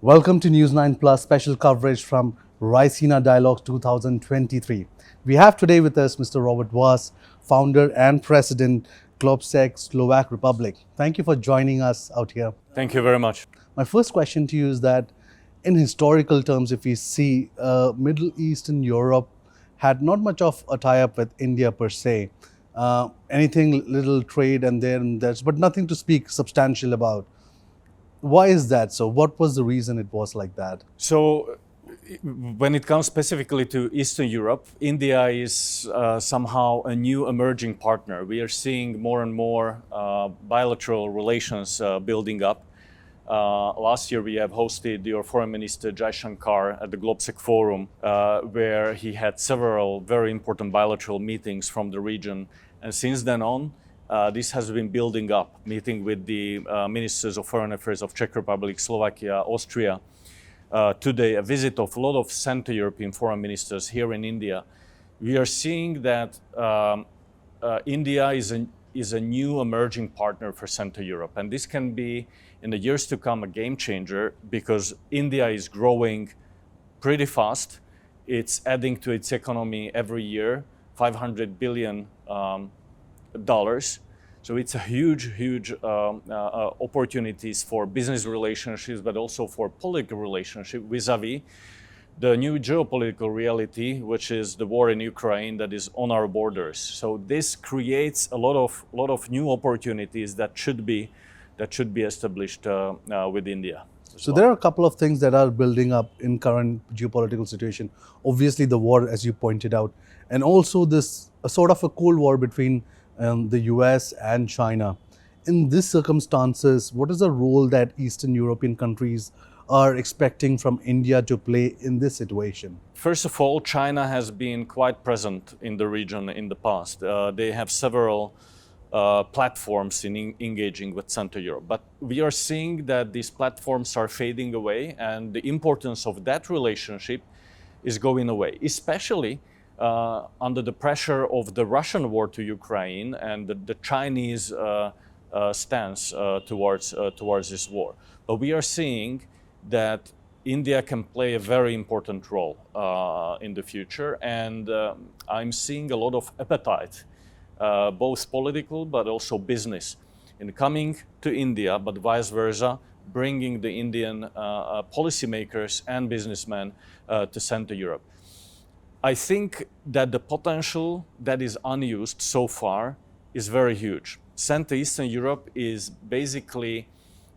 Welcome to News9 Plus special coverage from Raisina Duologue 2023. We have today with us Mr. Róbert Vass, founder and president, GLOBSEC, Slovak Republic. Thank you for joining us out here. Thank you very much. My first question to you is that in historical terms, if we see Middle East and Europe had not much of a tie-up with India per se. Anything little trade and there and there's, but nothing to speak substantial about. Why is that? So what was the reason it was like that? So, when it comes specifically to Eastern Europe, India is somehow a new emerging partner. We are seeing more and more bilateral relations building up. Last year, we have hosted your Foreign Minister Jai Shankar at the GLOBSEC Forum, where he had several very important bilateral meetings from the region. And since then on, this has been building up, meeting with the ministers of foreign affairs of Czech Republic, Slovakia, Austria. Today, a visit of a lot of Central European foreign ministers here in India. We are seeing that India is a new emerging partner for Central Europe. And this can be, in the years to come, a game changer because India is growing pretty fast. It's adding to its economy every year, $500 billion. So it's a huge opportunities for business relationships, but also for political relationship vis-a-vis the new geopolitical reality, which is the war in Ukraine that is on our borders. So this creates a lot of new opportunities that should be established with India. So there are a couple of things that are building up in current geopolitical situation. Obviously, the war, as you pointed out, and also this sort of a cold war between the US and China. In these circumstances, what is the role that Eastern European countries are expecting from India to play in this situation? First of all, China has been quite present in the region in the past. They have several platforms in engaging with Central Europe. But we are seeing that these platforms are fading away and the importance of that relationship is going away, especially under the pressure of the Russian war to Ukraine and the Chinese stance towards this war. But we are seeing that India can play a very important role in the future, and I'm seeing a lot of appetite, both political but also business, in coming to India, but vice versa, bringing the Indian policymakers and businessmen to Central Europe. I think that the potential that is unused so far is very huge. Central Eastern Europe is basically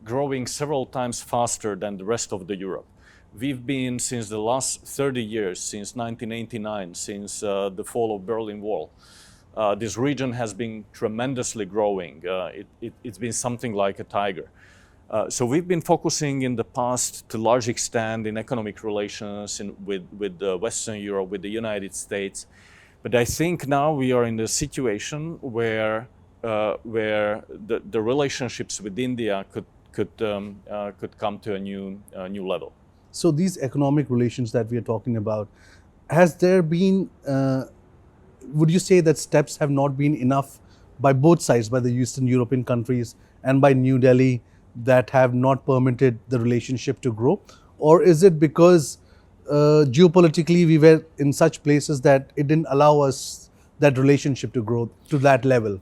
growing several times faster than the rest of the Europe. We've been, since the last 30 years, since 1989, since the fall of Berlin Wall, this region has been tremendously growing. It's been something like a tiger. So we've been focusing in the past to a large extent in economic relations with Western Europe, with the United States. But I think now we are in a situation where the relationships with India could come to a new level. So these economic relations that we are talking about, has there been, would you say that steps have not been enough by both sides, by the Eastern European countries and by New Delhi, that have not permitted the relationship to grow? Or is it because geopolitically we were in such places that it didn't allow us that relationship to grow to that level?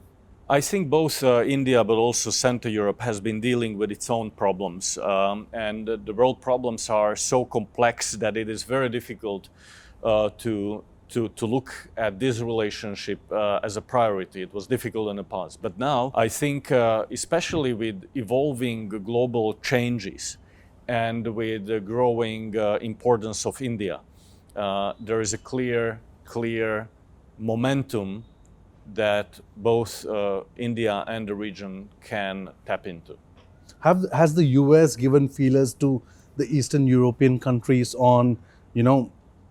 I think both India but also Central Europe has been dealing with its own problems. And the world problems are so complex that it is very difficult to look at this relationship as a priority. It was difficult in the past. But now, I think, especially with evolving global changes and with the growing importance of India, there is a clear momentum that both India and the region can tap into. Has the US given feelers to the Eastern European countries on,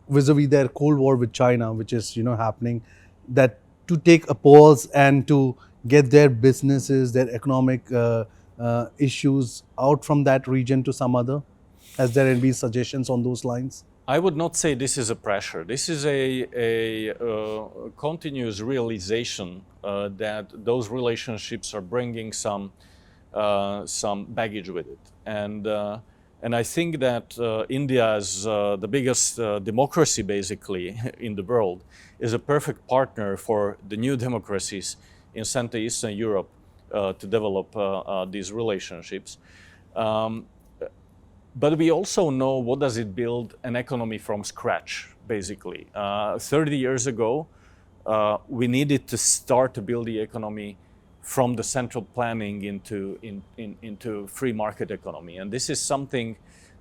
vis-a-vis their Cold War with China, which is, happening, that to take a pause and to get their businesses, their economic issues out from that region to some other? Has there been suggestions on those lines? I would not say this is a pressure. This is a continuous realization that those relationships are bringing some baggage with it. And And I think that India, as the biggest democracy basically in the world, is a perfect partner for the new democracies in Central Eastern Europe to develop these relationships. But we also know what does it build an economy from scratch, basically. 30 years ago, we needed to start to build the economy from the central planning into free market economy. And this is something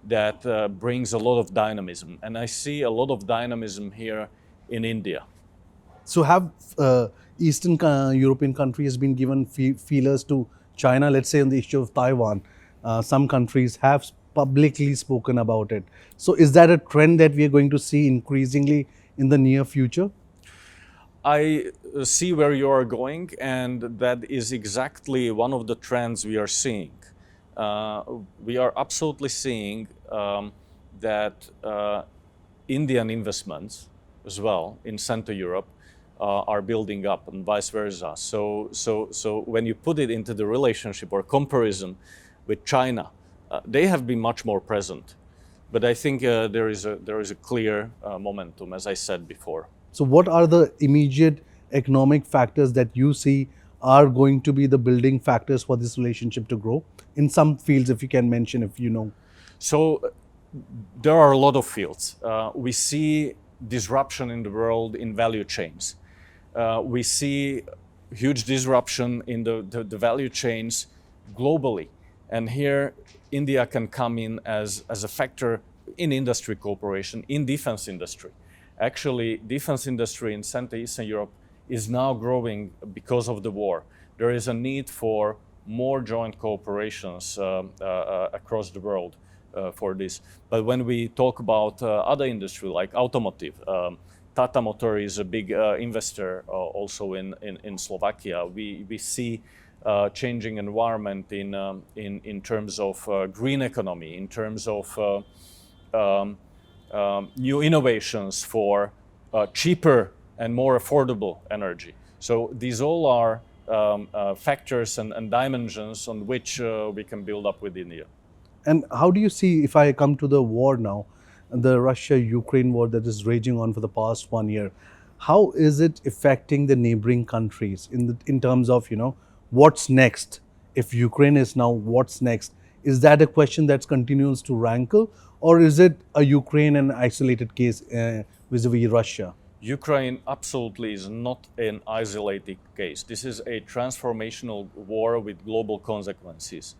that brings a lot of dynamism. And I see a lot of dynamism here in India. So have Eastern European countries been given feelers to China, let's say on the issue of Taiwan? Some countries have publicly spoken about it. So is that a trend that we are going to see increasingly in the near future? I see where you are going, and that is exactly one of the trends we are seeing. We are absolutely seeing that Indian investments as well in Central Europe are building up, and vice versa. So when you put it into the relationship or comparison with China, they have been much more present. But I think there is a clear momentum, as I said before. So what are the immediate economic factors that you see are going to be the building factors for this relationship to grow? In some fields, if you can mention, if you know. So there are a lot of fields. We see disruption in the world in value chains. We see huge disruption in the value chains globally. And here, India can come in as a factor in industry cooperation, in defense industry. Actually, defense industry in Central Eastern Europe is now growing because of the war. There is a need for more joint cooperations across the world for this. But when we talk about other industry like automotive, Tata Motor is a big investor also in Slovakia. We see changing environment in terms of green economy, in terms of new innovations for cheaper and more affordable energy. So these all are factors and dimensions on which we can build up with India. And how do you see, if I come to the war now, the Russia-Ukraine war that is raging on for the past 1 year, how is it affecting the neighboring countries in terms of, what's next? If Ukraine is now, what's next? Is that a question that continues to rankle, or is it a Ukraine and isolated case vis-a-vis Russia? Ukraine absolutely is not an isolated case. This is a transformational war with global consequences.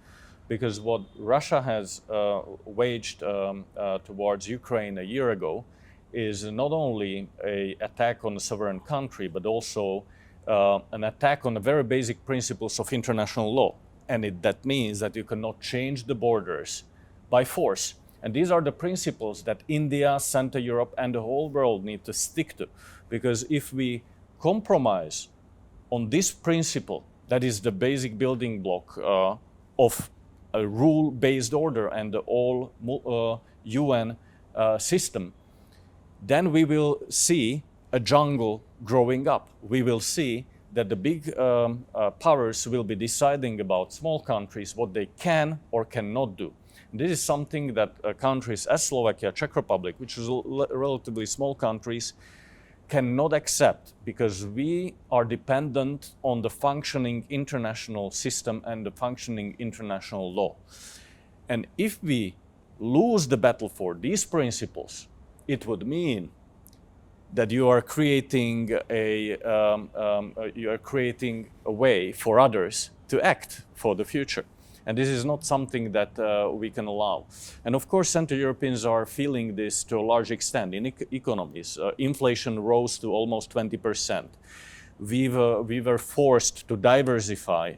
Because what Russia has waged towards Ukraine a year ago is not only an attack on a sovereign country, but also an attack on the very basic principles of international law. And that means that you cannot change the borders by force. And these are the principles that India, Central Europe, and the whole world need to stick to. Because if we compromise on this principle, that is the basic building block of a rule-based order and the all UN system, then we will see a jungle growing up. We will see that the big powers will be deciding about small countries what they can or cannot do. This is something that countries as Slovakia, Czech Republic, which is relatively small countries, cannot accept, because we are dependent on the functioning international system and the functioning international law. And if we lose the battle for these principles, it would mean that you are creating a way for others to act for the future. And this is not something that we can allow. And of course, Central Europeans are feeling this to a large extent in economies. Inflation rose to almost 20%. We were forced to diversify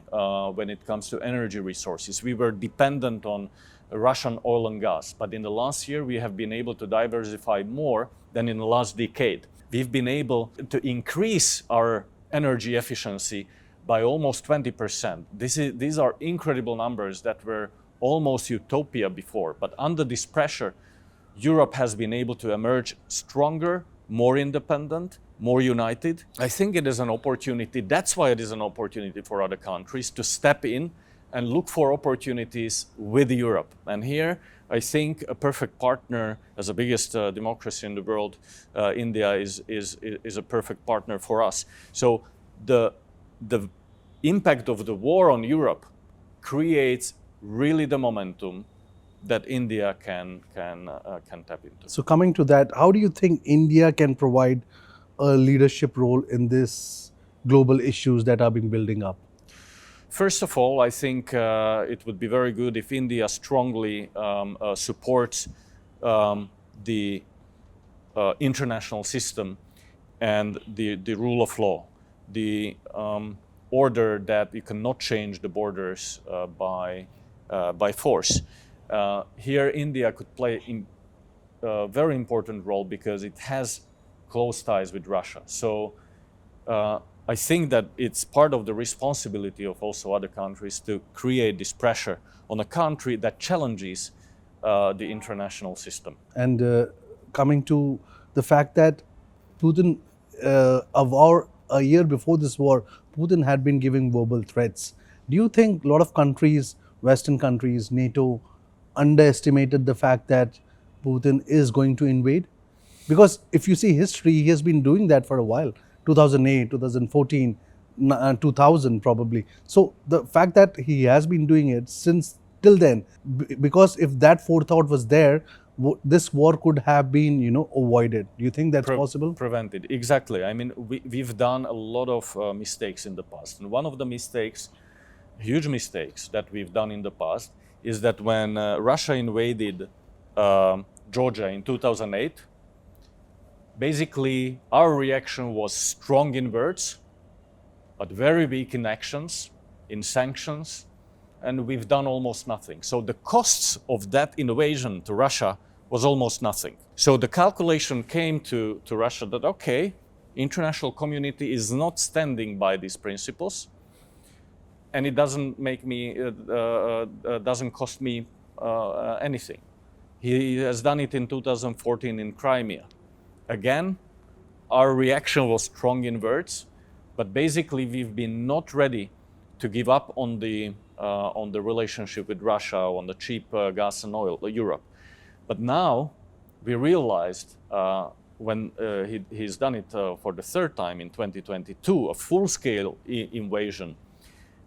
when it comes to energy resources. We were dependent on Russian oil and gas. But in the last year, we have been able to diversify more than in the last decade. We've been able to increase our energy efficiency by almost 20%. These are incredible numbers that were almost utopia before. But under this pressure, Europe has been able to emerge stronger, more independent, more united. I think it is an opportunity. That's why it is an opportunity for other countries to step in and look for opportunities with Europe. And here, I think a perfect partner, as the biggest democracy in the world, India is a perfect partner for us. So the impact of the war on Europe creates really the momentum that India can tap into. So coming to that, how do you think India can provide a leadership role in this global issues that are being building up? First of all, I think it would be very good if India strongly supports the international system and the rule of law, the order that you cannot change the borders by force. Here, India could play a very important role because it has close ties with Russia. So I think that it's part of the responsibility of also other countries to create this pressure on a country that challenges the international system. And coming to the fact that Putin, a year before this war, Putin had been giving verbal threats. Do you think a lot of countries, Western countries, NATO, underestimated the fact that Putin is going to invade? Because if you see history, he has been doing that for a while. 2008, 2014, 2000 probably. So the fact that he has been doing it since till then, because if that forethought was there, this war could have been, avoided. Do you think that's possible? Prevented, exactly. I mean, we've done a lot of mistakes in the past. And one of the mistakes, huge mistakes that we've done in the past is that when Russia invaded Georgia in 2008, basically, our reaction was strong in words, but very weak in actions, in sanctions, and we've done almost nothing. So the costs of that invasion to Russia was almost nothing. So the calculation came to Russia that, okay, international community is not standing by these principles, and it doesn't doesn't cost me anything. He has done it in 2014 in Crimea. Again, our reaction was strong in words, but basically we've been not ready to give up on the relationship with Russia, on the cheap gas and oil, Europe. But now we realized when he's done it for the third time in 2022, a full-scale invasion,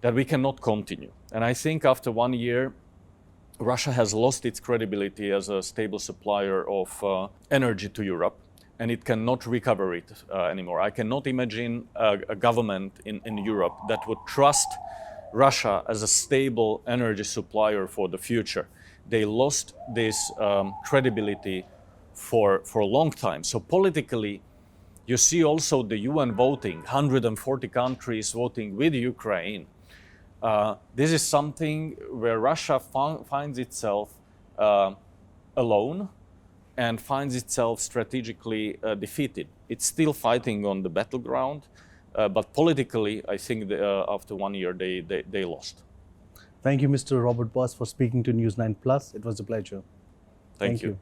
that we cannot continue. And I think after 1 year, Russia has lost its credibility as a stable supplier of energy to Europe, and it cannot recover it anymore. I cannot imagine a government in Europe that would trust Russia as a stable energy supplier for the future. They lost this credibility for a long time. So politically, you see also the UN voting, 140 countries voting with Ukraine. This is something where Russia finds itself alone and finds itself strategically defeated. It's still fighting on the battleground, but politically, I think after 1 year, they lost. Thank you, Mr. Róbert Vass, for speaking to News9 Plus. It was a pleasure. Thank you.